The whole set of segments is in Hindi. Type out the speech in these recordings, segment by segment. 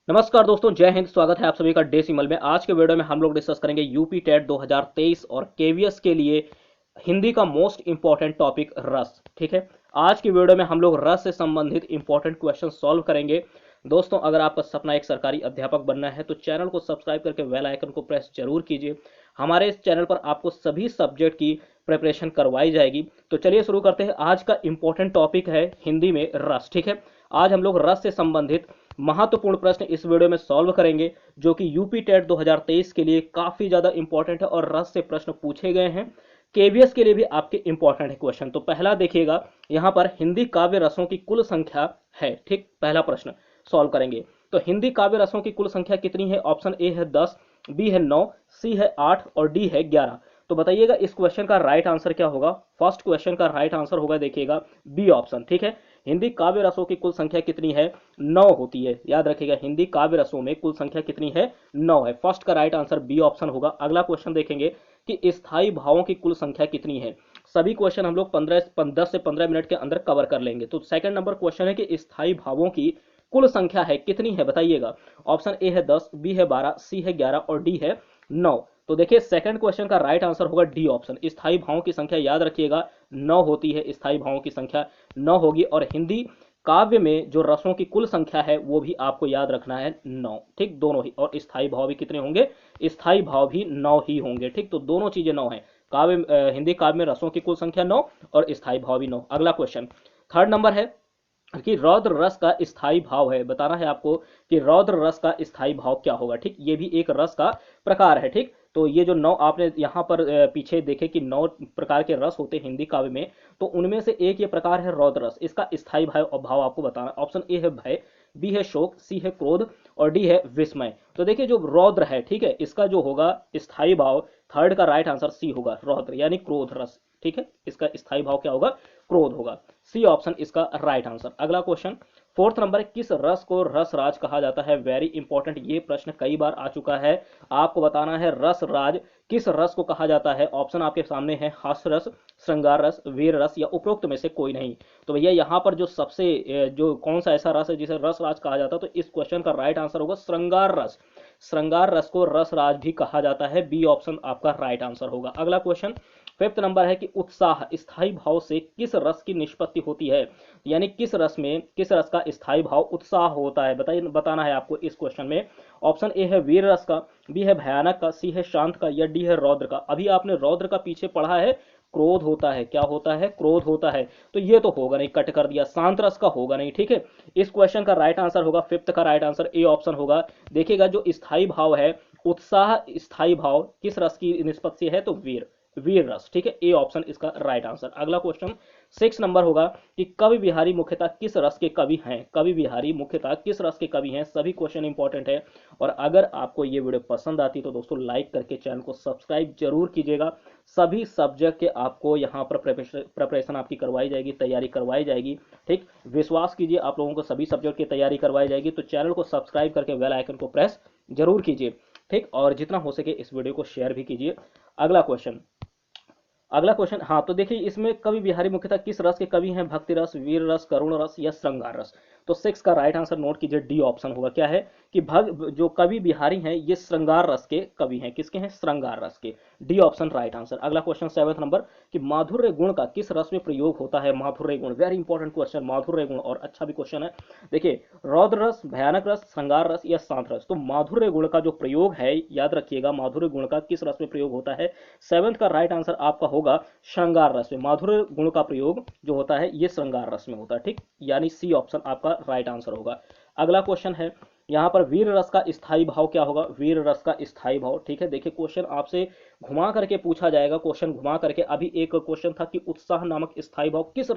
नमस्कार दोस्तों, जय हिंद। स्वागत है आप सभी का डेसिमल में। आज के वीडियो में हम लोग डिस्कस करेंगे यूपी टेट 2023 और केवीएस के लिए हिंदी का मोस्ट इंपॉर्टेंट टॉपिक रस। ठीक है, आज की वीडियो में हम लोग रस से संबंधित इंपॉर्टेंट क्वेश्चन सॉल्व करेंगे। दोस्तों, अगर आपका सपना एक सरकारी अध्यापक बनना है तो चैनल को सब्सक्राइब करके बेल आइकन को प्रेस जरूर कीजिए। हमारे इस चैनल पर आपको सभी सब्जेक्ट की प्रिपरेशन करवाई जाएगी। तो चलिए शुरू करते हैं। आज का इंपॉर्टेंट टॉपिक है हिंदी में रस। ठीक है, आज हम लोग रस से संबंधित महत्वपूर्ण प्रश्न इस वीडियो में सॉल्व करेंगे, जो कि यूपी टेट 2023 के लिए काफी ज्यादा इंपॉर्टेंट है और रस से प्रश्न पूछे गए हैं। केवीएस के लिए भी आपके इंपॉर्टेंट है क्वेश्चन। तो पहला देखिएगा, यहां पर हिंदी काव्य रसों की कुल संख्या है। ठीक, पहला प्रश्न सॉल्व करेंगे। तो हिंदी काव्य रसों की कुल संख्या कितनी है? ऑप्शन ए है 10, बी है 9, सी है 8 और डी है 11। तो बताइएगा इस क्वेश्चन का राइट आंसर क्या होगा। फर्स्ट क्वेश्चन का राइट आंसर होगा, देखिएगा, बी ऑप्शन। ठीक है, हिंदी काव्य रसों की कुल संख्या कितनी है? 9 होती है। याद रखिएगा, हिंदी काव्य रसों में कुल संख्या कितनी है? 9 है। फर्स्ट का राइट आंसर बी ऑप्शन होगा। अगला क्वेश्चन देखेंगे कि स्थायी भावों की कुल संख्या कितनी है। सभी क्वेश्चन हम लोग 10 से 15 मिनट के अंदर कवर कर लेंगे। तो सेकंड नंबर क्वेश्चन है कि स्थायी भावों की कुल संख्या है कितनी है, बताइएगा। ऑप्शन ए है 10, बी है 12, सी है 11 और डी है 9। तो देखिए, सेकंड क्वेश्चन का राइट आंसर होगा डी ऑप्शन। स्थायी भावों की संख्या याद रखिएगा 9 होती है। स्थायी भावों की संख्या 9 होगी और हिंदी काव्य में जो रसों की कुल संख्या है वो भी आपको याद रखना है 9। ठीक, दोनों ही। और स्थायी भाव भी कितने होंगे? स्थायी भाव भी 9 ही होंगे। ठीक, तो दोनों चीजें 9 है। हिंदी काव्य में रसों की कुल संख्या 9 और स्थायी भाव भी 9। अगला क्वेश्चन थर्ड नंबर है कि रौद्र रस का स्थायी भाव है। बताना है आपको कि रौद्र रस का स्थायी भाव क्या होगा। ठीक, ये भी एक रस का प्रकार है। ठीक, तो ये जो 9 आपने यहाँ पर पीछे देखे कि 9 प्रकार के रस होते हैं हिंदी काव्य में, तो उनमें से एक ये प्रकार है रौद्र रस। इसका स्थायी भाव आपको बताना। ऑप्शन ए है भय, बी है शोक, सी है क्रोध और डी है विस्मय। तो देखिए, जो रौद्र है, ठीक है, इसका जो होगा स्थायी भाव, थर्ड का राइट आंसर सी होगा, रौद्र यानी क्रोध रस। ठीक है, इसका स्थायी भाव क्या होगा? क्रोध होगा। सी ऑप्शन इसका राइट आंसर। अगला क्वेश्चन फोर्थ नंबर है, किस रस को रस राज कहा जाता है? वेरी इंपॉर्टेंट, ये प्रश्न कई बार आ चुका है। आपको बताना है रस राज किस रस को कहा जाता है। ऑप्शन आपके सामने है हास्य रस, श्रृंगार रस, वीर रस या उपरोक्त में से कोई नहीं। तो भैया यहाँ पर जो सबसे जो कौन सा ऐसा रस है जिसे रस राज कहा जाता है, तो इस क्वेश्चन का राइट आंसर होगा श्रृंगार रस। श्रृंगार रस को रस राज भी कहा जाता है। बी ऑप्शन आपका राइट आंसर होगा। अगला क्वेश्चन फिफ्थ नंबर है कि उत्साह स्थायी भाव से किस रस की निष्पत्ति होती है? यानी किस रस में, किस रस का स्थायी भाव उत्साह होता है, बताइए, बताना है आपको इस क्वेश्चन में। ऑप्शन ए है वीर रस का, बी है भयानक का, सी है शांत का या डी है रौद्र का। अभी आपने रौद्र का पीछे पढ़ा है, क्रोध होता है। क्या होता है? क्रोध होता है। तो ये तो होगा नहीं, कट कर दिया। शांत रस का होगा नहीं। ठीक है, इस क्वेश्चन का राइट आंसर होगा, फिफ्थ का राइट आंसर ए ऑप्शन होगा। देखिएगा, जो स्थायी भाव है उत्साह, स्थायी भाव किस रस की निष्पत्ति है? तो वीर, वीर रस। ठीक है, ए ऑप्शन इसका राइट आंसर। अगला क्वेश्चन सिक्स नंबर होगा कि कवि बिहारी मुख्यतः किस रस के कवि हैं? कवि बिहारी मुख्यतः किस रस के कवि हैं? सभी क्वेश्चन इंपॉर्टेंट है। और अगर आपको ये वीडियो पसंद आती तो दोस्तों लाइक करके चैनल को सब्सक्राइब जरूर कीजिएगा। सभी सब्जेक्ट के आपको यहाँ पर प्रिपरेशन आपकी करवाई जाएगी, तैयारी करवाई जाएगी। ठीक, विश्वास कीजिए, आप लोगों को सभी सब्जेक्ट की तैयारी करवाई जाएगी। तो चैनल को सब्सक्राइब करके बेल आइकन को प्रेस जरूर कीजिए। ठीक, और जितना हो सके इस वीडियो को शेयर भी कीजिए। अगला क्वेश्चन, अगला क्वेश्चन, हाँ, तो देखिए इसमें कवि बिहारी मुख्यतः किस रस के कवि हैं? भक्ति रस, वीर रस, करुण रस या श्रृंगार रस। तो सिक्स का राइट आंसर नोट कीजिए, डी ऑप्शन होगा। क्या है कि जो कवि बिहारी हैं ये श्रृंगार रस के कवि हैं। किसके हैं? श्रृंगार रस के। D option right answer. अगला क्वेश्चन सेवंथ नंबर कि माधुर्य गुण का किस रस में प्रयोग होता है? माधुर्य गुण, वेरी इंपॉर्टेंट क्वेश्चन, माधुर्य गुण, और अच्छा भी क्वेश्चन है। देखिए, रौद्र रस, भयानक रस, श्रृंगार रस या शांत रस। तो माधुर्य गुण का जो प्रयोग है, याद रखिएगा, माधुर्य गुण का किस रस में प्रयोग होता है? सेवंथ का राइट आंसर आपका होगा श्रृंगार रस में। माधुर्य गुण का प्रयोग जो होता है ये श्रृंगार रस में होता है। ठीक, यानी सी ऑप्शन आपका राइट आंसर होगा। अगला क्वेश्चन है यहाँ पर वीर रस का स्थायी भाव क्या होगा? वीर रस का स्थायी भाव, ठीक है, देखिए क्वेश्चन आपसे घुमा करके पूछा जाएगा, क्वेश्चन घुमा करके। अभी एक क्वेश्चन था कि उत्साह नामक स्थायी भाव किस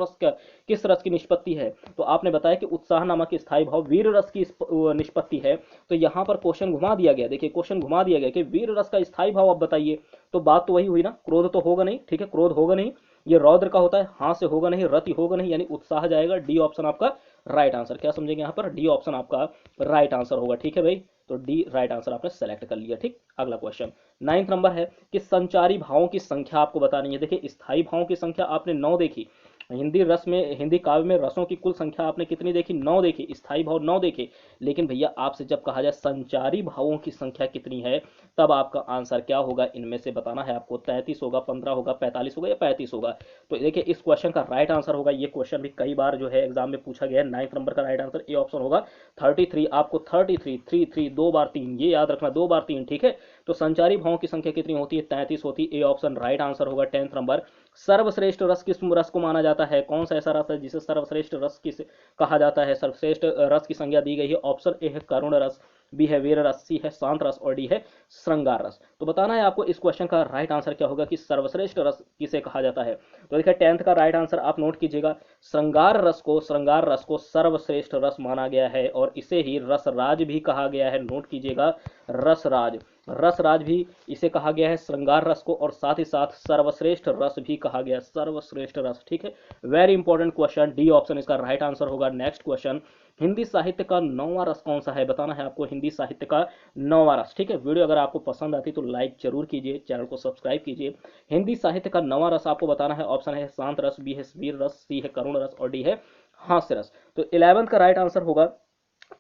रस की निष्पत्ति है? तो आपने बताया कि उत्साह नामक स्थायी भाव वीर रस की निष्पत्ति है। तो यहाँ पर क्वेश्चन घुमा दिया गया। देखिए, क्वेश्चन घुमा दिया गया कि वीर रस का स्थायी भाव आप बताइए। तो बात तो वही हुई ना, क्रोध तो होगा नहीं। ठीक है, क्रोध होगा नहीं। ये रौद्र का होता है, हां से होगा नहीं, रति होगा नहीं, यानी उत्साह जाएगा। डी ऑप्शन आपका राइट आंसर। क्या समझेंगे यहाँ पर? डी ऑप्शन आपका राइट आंसर होगा। ठीक है भाई, तो डी राइट आंसर आपने सेलेक्ट कर लिया। ठीक, अगला क्वेश्चन नाइन्थ नंबर है कि संचारी भावों की संख्या आपको बतानी है। देखिए, स्थायी भावों की संख्या आपने 9 देखी, हिंदी रस में, हिंदी काव्य में रसों की कुल संख्या आपने कितनी देखी? 9 देखी। स्थायी भाव 9 देखे। लेकिन भैया आपसे जब कहा जाए संचारी भावों की संख्या कितनी है, तब आपका आंसर क्या होगा, इनमें से बताना है आपको। 33 होगा, 15 होगा, 45 होगा या 35 होगा? तो देखिए इस क्वेश्चन का राइट आंसर होगा, ये क्वेश्चन भी कई बार जो है एग्जाम में पूछा गया है, 9 नंबर का राइट आंसर ए ऑप्शन होगा 33। आपको 33, 3 2 बार 3, ये याद रखना, 2 बार 3, ठीक है। तो संचारी भावों की संख्या कितनी होती है? 33 होती है। ए ऑप्शन राइट आंसर होगा 10 नंबर। सर्वश्रेष्ठ रस किस रस को माना जाता है? कौन सा ऐसा रस है जिसे सर्वश्रेष्ठ रस किस कहा जाता है? सर्वश्रेष्ठ रस की संज्ञा दी गई है। ऑप्शन ए है करुण रस, बी है वीर रस, सी है शांत रस और डी है श्रृंगार रस। तो बताना है आपको इस क्वेश्चन का राइट आंसर क्या होगा कि सर्वश्रेष्ठ रस किसे कहा जाता है। तो देखिए 10th का राइट आंसर आप नोट कीजिएगा। श्रृंगार रस को सर्वश्रेष्ठ रस माना गया है और इसे ही रसराज भी कहा गया है। नोट कीजिएगा, रसराज, रसराज भी इसे कहा गया है, श्रृंगार रस को, और साथ ही साथ सर्वश्रेष्ठ रस भी कहा गया है, सर्वश्रेष्ठ रस, ठीक है। Very important question, D option इसका राइट आंसर होगा। नेक्स्ट क्वेश्चन, हिंदी साहित्य का 9वां रस कौन सा है? बताना है आपको हिंदी साहित्य का 9वां रस, ठीक है। वीडियो अगर आपको पसंद आती तो लाइक जरूर कीजिए, चैनल को सब्सक्राइब कीजिए। हिंदी साहित्य का 9वां रस आपको बताना है। ऑप्शन है शांत रस, बी है वीर रस, सी है करुण रस और डी है हास्य रस। तो 11th का राइट आंसर होगा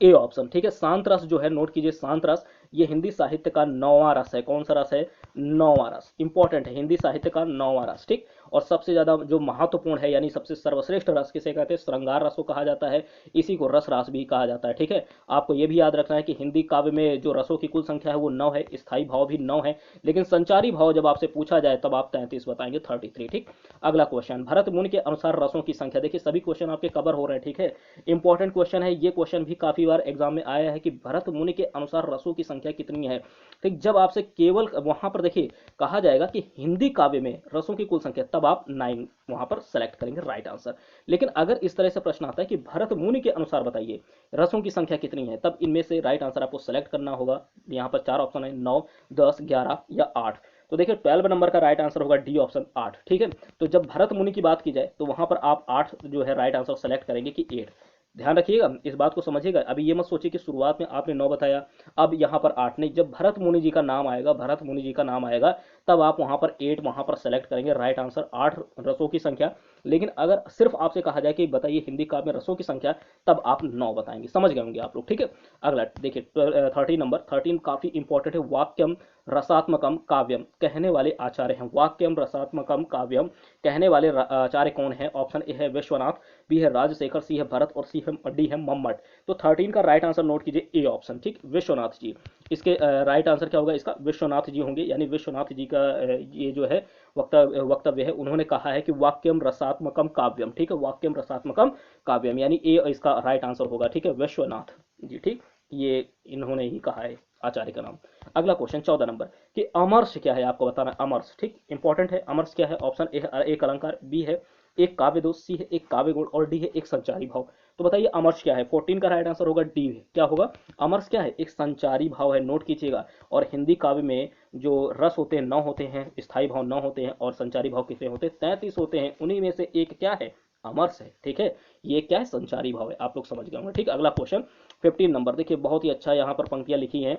ए ऑप्शन, ठीक है। शांत रस जो है, नोट कीजिए, शांत रस ये हिंदी साहित्य का 9वां रस है। कौन सा रस है? 9वां रस, इंपॉर्टेंट है, हिंदी साहित्य का 9वां रस, ठीक। और सबसे ज्यादा जो महत्वपूर्ण है, यानी सबसे सर्वश्रेष्ठ रस किसे कहते हैं? श्रृंगार रस को कहा जाता है, इसी को रस रास भी कहा जाता है, ठीक है। आपको यह भी याद रखना है कि हिंदी काव्य में जो रसों की कुल संख्या है वो 9 है, स्थायी भाव भी 9 है, लेकिन संचारी भाव जब आपसे पूछा जाए तब आप 33 बताएंगे, 33, ठीक। अगला क्वेश्चन, भरत मुनि के अनुसार रसों की संख्या। देखिए सभी क्वेश्चन आपके कवर हो रहे हैं, ठीक है। इंपॉर्टेंट क्वेश्चन है ये, क्वेश्चन भी काफी बार एग्जाम में आया है कि भरत मुनि के अनुसार रसों की संख्या कितनी है, ठीक। जब आपसे केवल वहां पर देखिए कहा जाएगा कि हिंदी काव्य में रसों की कुल संख्या, तब आप 9 वहां पर सेलेक्ट करेंगे राइट आंसर। लेकिन अगर इस तरह से प्रश्न आता है कि भरत मुनि के अनुसार बताइए रसों की संख्या कितनी है, तब इनमें से राइट आंसर आपको सेलेक्ट करना होगा। यहाँ पर 4 ऑप्शन है, 9, 10, 11 या 8। तो देखिए 12 नंबर का राइट आंसर होगा डी ऑप्शन, 8, ठीक है। तो जब भरत मुनि की बात की जाए तो वहां पर आप 8 जो है राइट आंसर सेलेक्ट करेंगे कि 8। ध्यान रखिएगा, इस बात को समझिएगा। अभी ये मत सोचिए कि शुरुआत में आपने 9 बताया, अब यहाँ पर 8 नहीं। जब भरत मुनि जी का नाम आएगा, भरत मुनि जी का नाम आएगा, तब आप वहां पर 8 वहां पर सेलेक्ट करेंगे राइट आंसर, 8 रसों की संख्या। लेकिन अगर सिर्फ आपसे कहा जाए कि बताइए हिंदी काव्य में रसों की संख्या, तब आप 9 बताएंगे। समझ गए होंगे आप लोग, ठीक है। अगला देखिए 13 नंबर, 13 काफी इंपॉर्टेंट है। वाक्यम रसात्मकम काव्यम कहने वाले आचार्य हैं। वाक्यम रसात्मकम काव्यम कहने वाले आचार्य कौन है? ऑप्शन ए है विश्वनाथ, बी है राजशेखर, सी है भरत और सी है डी है मम्मट। तो 13 का राइट आंसर नोट कीजिए, ए ऑप्शन, ठीक, विश्वनाथ जी। इसके राइट आंसर क्या होगा इसका? विश्वनाथ जी होंगे, यानी विश्वनाथ जी का ये जो है वक्तव्य है, उन्होंने कहा है कि वाक्यम रसात्मकम काव्यम, ठीक है, वाक्यम रसात्मकम काव्यम, यानी ए इसका राइट आंसर होगा, ठीक है, विश्वनाथ जी, ठीक। ये इन्होंने ही कहा है आचार्य का नाम। अगला क्वेश्चन 14 नंबर कि अमर्ष क्या है, आपको बताना है अमर्ष, ठीक, इंपॉर्टेंट है। अमर्ष क्या है? ऑप्शन ए है एक अलंकार, बी है एक काव्य दोष, सी है एक काव्य गुण और डी है एक संचारी भाव। तो बताइए अमर्ष क्या है? 14 का राइट आंसर होगा डी है। क्या होगा? अमर्ष क्या है? एक संचारी भाव है, नोट कीजिएगा। और हिंदी काव्य में जो रस होते हैं 9 होते हैं, स्थायी भाव 9 होते हैं और संचारी भाव कितने होते हैं? 33 होते हैं। उन्हीं में से एक क्या है? अमर्ष है, ठीक है। ये क्या है? संचारी भाव है, आप लोग समझ गए होंगे, ठीक। अगला क्वेश्चन 15 नंबर, देखिए बहुत ही अच्छा यहाँ पर पंक्तियां लिखी हैं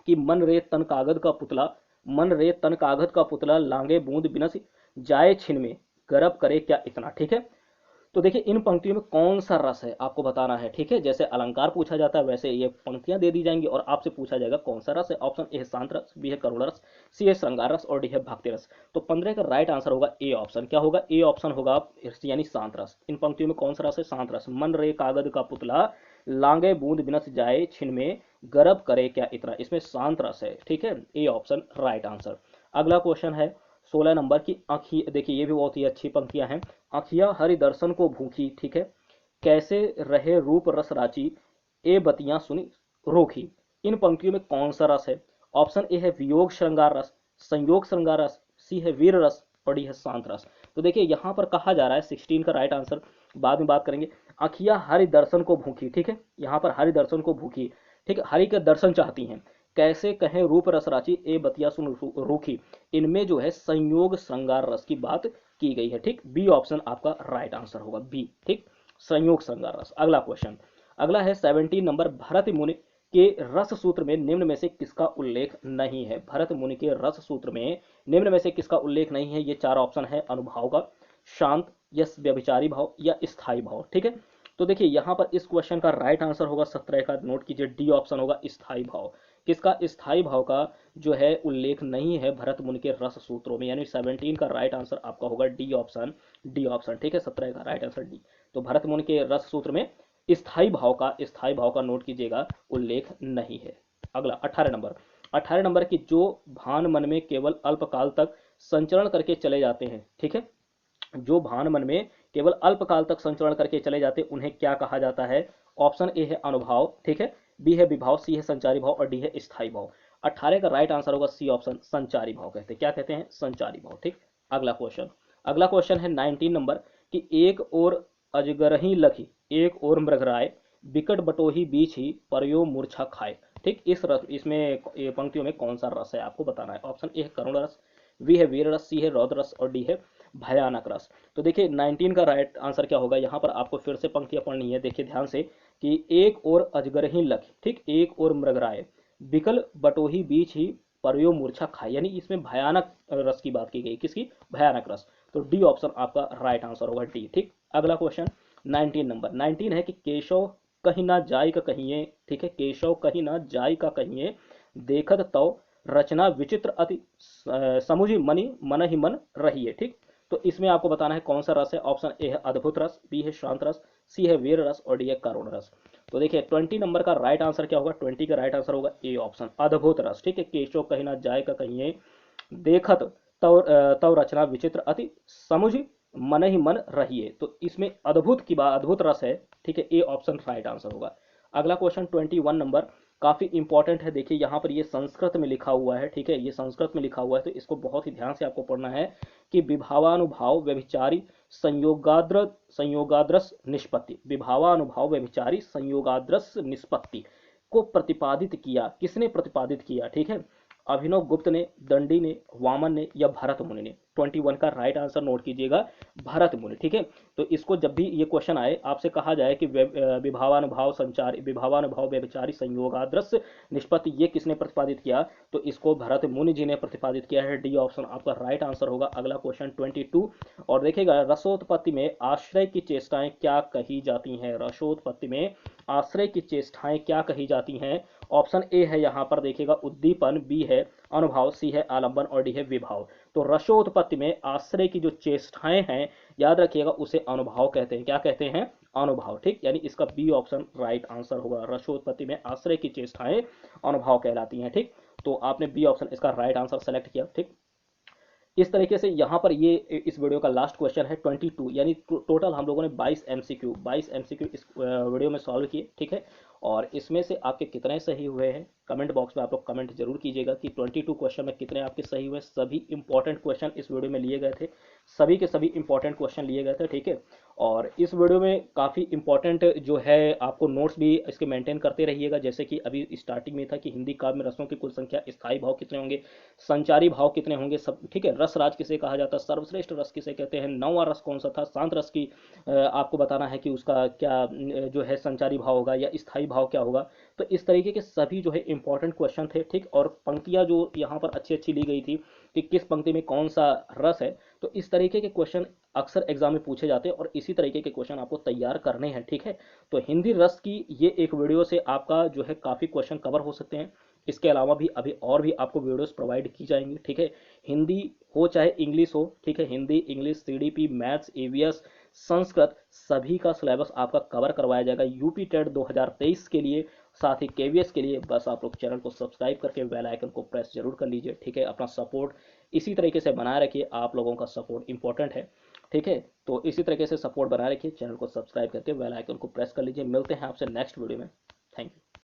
कि मन रे तन कागज का पुतला, मन रे तन कागज का पुतला, लांगे बूंद बिनस जाए छिन में, गर्व करे क्या इतना, ठीक है। तो देखिए इन पंक्तियों में कौन सा रस है आपको बताना है, ठीक है। जैसे अलंकार पूछा जाता है वैसे ये पंक्तियां दे दी जाएंगी और आपसे पूछा जाएगा कौन सा रस है। ऑप्शन ए है शांत रस, बी है करुण रस, सी है श्रृंगार रस और डी है भक्ति रस। तो 15 का राइट आंसर होगा ए ऑप्शन। क्या होगा? ए ऑप्शन होगा, यानी शांत रस। इन पंक्तियों में कौन सा रस है? शांत रस। मन रे कागज का पुतला, लांगे बूंद बिनस जाए छिन में, गर्व करे क्या इतना, इसमें शांत रस है, ठीक है। A option right answer. अगला क्वेश्चन है 16 नंबर की आँखी, देखिए ये भी बहुत ही अच्छी पंक्तियां हैं। आँखिया हरि दर्शन को भूखी, ठीक है, कैसे रहे रूप रस राची, ए बतियां सुनी रोखी। इन पंक्तियों में कौन सा रस है? ऑप्शन ए है वियोग श्रृंगार रस, संयोग श्रृंगार रस, सी है वीर रस और डी है शांत रस। तो देखिए यहाँ पर कहा जा रहा है 16 का राइट आंसर बाद में बात करेंगे। आँखिया हरि दर्शन को भूखी, ठीक है, यहाँ पर हरि दर्शन को भूखी, ठीक है, हरि के दर्शन चाहती हैं। कैसे कहें रूप रस राची, ए बतिया सुन रूखी। इनमें जो है संयोग श्रृंगार रस की बात की गई है, ठीक। बी ऑप्शन आपका राइट आंसर होगा, बी, ठीक, संयोग श्रृंगार रस। अगला क्वेश्चन, अगला है 17 नंबर, भरत मुनि के रस सूत्र में निम्न में से किसका उल्लेख नहीं है? भरत मुनि के रस सूत्र में निम्न में से किसका उल्लेख नहीं है? ये 4 ऑप्शन है। अनुभव का, शांत या व्यभिचारी भाव या स्थायी भाव। ठीक है, तो देखिए यहाँ पर इस क्वेश्चन का राइट आंसर होगा 17 का, नोट कीजिए डी ऑप्शन होगा स्थायी भाव। किसका? स्थायी भाव का जो है उल्लेख नहीं है भरत मुनि के रस सूत्रों में, यानी 17 का राइट आंसर आपका होगा डी ऑप्शन, डी ऑप्शन। ठीक है, 17 का राइट आंसर डी। तो भरत मुनि के रस सूत्र में स्थायी भाव का नोट कीजिएगा उल्लेख नहीं है। अगला 18 नंबर, 18 नंबर की जो भान मन में केवल अल्पकाल तक संचरण करके चले जाते हैं। ठीक है, जो भान मन में केवल अल्पकाल तक संचरण करके चले जाते उन्हें क्या कहा जाता है? ऑप्शन ए है अनुभाव, ठीक है, बी है विभाव, सी है संचारी भाव और डी है स्थायी भाव। 18 का राइट आंसर होगा सी ऑप्शन, संचारी भाव कहते हैं। क्या कहते हैं? संचारी भाव। ठीक, अगला क्वेश्चन, अगला क्वेश्चन है 19 नंबर कि एक और अजगरही लखी, एक और मृगराय, बिकट बटोही बीच ही, परयो मूर्छा खाए। ठीक, इस रस, इसमें ये पंक्तियों में कौन सा रस है आपको बताना है। ऑप्शन ए है करुण रस, बी है वीर रस, सी है रौद्र रस और डी है भयानक रस। तो देखिए 19 का राइट आंसर क्या होगा, यहाँ पर आपको फिर से पंक्तियां पढ़नी है, देखिए ध्यान से कि एक और अजगरही लख, ठीक, एक और मृगराय, बिकल बटोही बीच ही, परयो मूर्छा खाए, यानी इसमें भयानक रस की बात की गई। किसकी? भयानक रस। तो डी ऑप्शन आपका राइट आंसर होगा, डी। ठीक, अगला क्वेश्चन 19 नंबर, 19 है कि केशव कहीं ना जाय का कहिए, ठीक है, केशव कहीं ना जाय का कहिए, देखत तो रचना विचित्र अति समुझी मनि मन ही मन रही है। ठीक, तो इसमें आपको बताना है कौन सा रस है। ऑप्शन ए है अद्भुत रस, बी है शांत रस, सी है वीर रस और डी है करुण रस। तो देखिए 20 नंबर का राइट आंसर क्या होगा? 20 का राइट आंसर होगा ए ऑप्शन, अद्भुत रस। ठीक है, केशव कहीं ना जाय का कहिए, देखत तव रचना विचित्र अति समुझ मन ही मन रहिए। तो इसमें अद्भुत की बात, अद्भुत रस है। ठीक है, ए ऑप्शन राइट आंसर होगा। अगला क्वेश्चन 21 नंबर काफी इंपॉर्टेंट है, देखिए यहाँ पर ये संस्कृत में लिखा हुआ है। ठीक है, ये संस्कृत में लिखा हुआ है तो इसको बहुत ही ध्यान से आपको पढ़ना है कि विभावानुभाव व्यभिचारी संयोगाद्रस निष्पत्ति, विभावानुभाव व्यभिचारी संयोगाद्रस निष्पत्ति को प्रतिपादित किया, किसने प्रतिपादित किया? ठीक है, अभिनव गुप्त ने, दंडी ने, वामन ने या भरत मुनि ने। 21 का राइट आंसर नोट कीजिएगा, भरत मुनि। ठीक है, तो इसको जब भी ये क्वेश्चन आए, आपसे कहा जाए कि विभावानुभाव संचार, विभावानुभाव व्यभिचारी संयोगाद्रस निष्पत्ति ये किसने प्रतिपादित किया, तो इसको भरत मुनि जी ने प्रतिपादित किया है। डी ऑप्शन आपका राइट आंसर होगा। अगला क्वेश्चन 22 और देखिएगा, रसोत्पत्ति में आश्रय की चेष्टाएं क्या कही जाती हैं? रसोत्पत्ति में आश्रय की चेष्टाएं क्या कही जाती हैं? ऑप्शन ए है यहाँ पर देखिएगा उद्दीपन, बी है अनुभाव, सी है आलंबन और डी है विभाव। तो रसोत्पत्ति में आश्रय की जो चेष्टाएं हैं, याद रखिएगा उसे अनुभाव कहते हैं। क्या कहते हैं? अनुभाव। ठीक, यानी इसका बी ऑप्शन राइट आंसर होगा। रसोत्पत्ति में आश्रय की चेष्टाएं अनुभाव कहलाती हैं। ठीक, तो आपने बी ऑप्शन इसका राइट आंसर सेलेक्ट किया। ठीक, इस तरीके से यहाँ पर ये इस वीडियो का लास्ट क्वेश्चन है 22, यानी टोटल हम लोगों ने 22 एमसीक्यू इस वीडियो में सॉल्व किए। ठीक है, और इसमें से आपके कितने सही हुए हैं कमेंट बॉक्स में आप लोग कमेंट जरूर कीजिएगा कि 22 क्वेश्चन में कितने आपके सही हुए। सभी इंपॉर्टेंट क्वेश्चन इस वीडियो में लिए गए थे, सभी के सभी इंपॉर्टेंट क्वेश्चन लिए गए थे। ठीक है, और इस वीडियो में काफ़ी इंपॉर्टेंट जो है आपको नोट्स भी इसके मेंटेन करते रहिएगा, जैसे कि अभी स्टार्टिंग में था कि हिंदी काव्य में रसों की कुल संख्या, स्थायी भाव कितने होंगे, संचारी भाव कितने होंगे, सब। ठीक है, रस राज किसे कहा जाता है, सर्वश्रेष्ठ रस किसे कहते हैं, नौवां रस कौन सा था, शांत रस की आपको बताना है कि उसका क्या जो है संचारी भाव होगा या स्थायी भाव क्या होगा। तो इस तरीके के सभी जो है इंपॉर्टेंट क्वेश्चन थे। ठीक, और पंक्तियां जो यहाँ पर अच्छी अच्छी ली गई थी कि किस पंक्ति में कौन सा रस है, तो इस तरीके के क्वेश्चन अक्सर एग्जाम में पूछे जाते हैं और इसी तरीके के क्वेश्चन आपको तैयार करने हैं। ठीक है, तो हिंदी रस की ये एक वीडियो से आपका जो है काफ़ी क्वेश्चन कवर हो सकते हैं। इसके अलावा भी अभी और भी आपको वीडियोस प्रोवाइड की जाएंगी। ठीक है, हिंदी हो चाहे इंग्लिश हो, ठीक है, Hindi, English, CDP, maths, EVS, Sanskrit, सभी का सिलेबस आपका कवर करवाया जाएगा यूपी टेट 2023 के लिए, साथ ही केवीएस के लिए। बस आप लोग चैनल को सब्सक्राइब करके बेल आइकन को प्रेस जरूर कर लीजिए। ठीक है, अपना सपोर्ट इसी तरीके से बनाए रखिए, आप लोगों का सपोर्ट इंपॉर्टेंट है। ठीक है, तो इसी तरीके से सपोर्ट बनाए रखिए, चैनल को सब्सक्राइब करके बेल आइकन को प्रेस कर लीजिए। मिलते हैं आपसे नेक्स्ट वीडियो में। Thank you.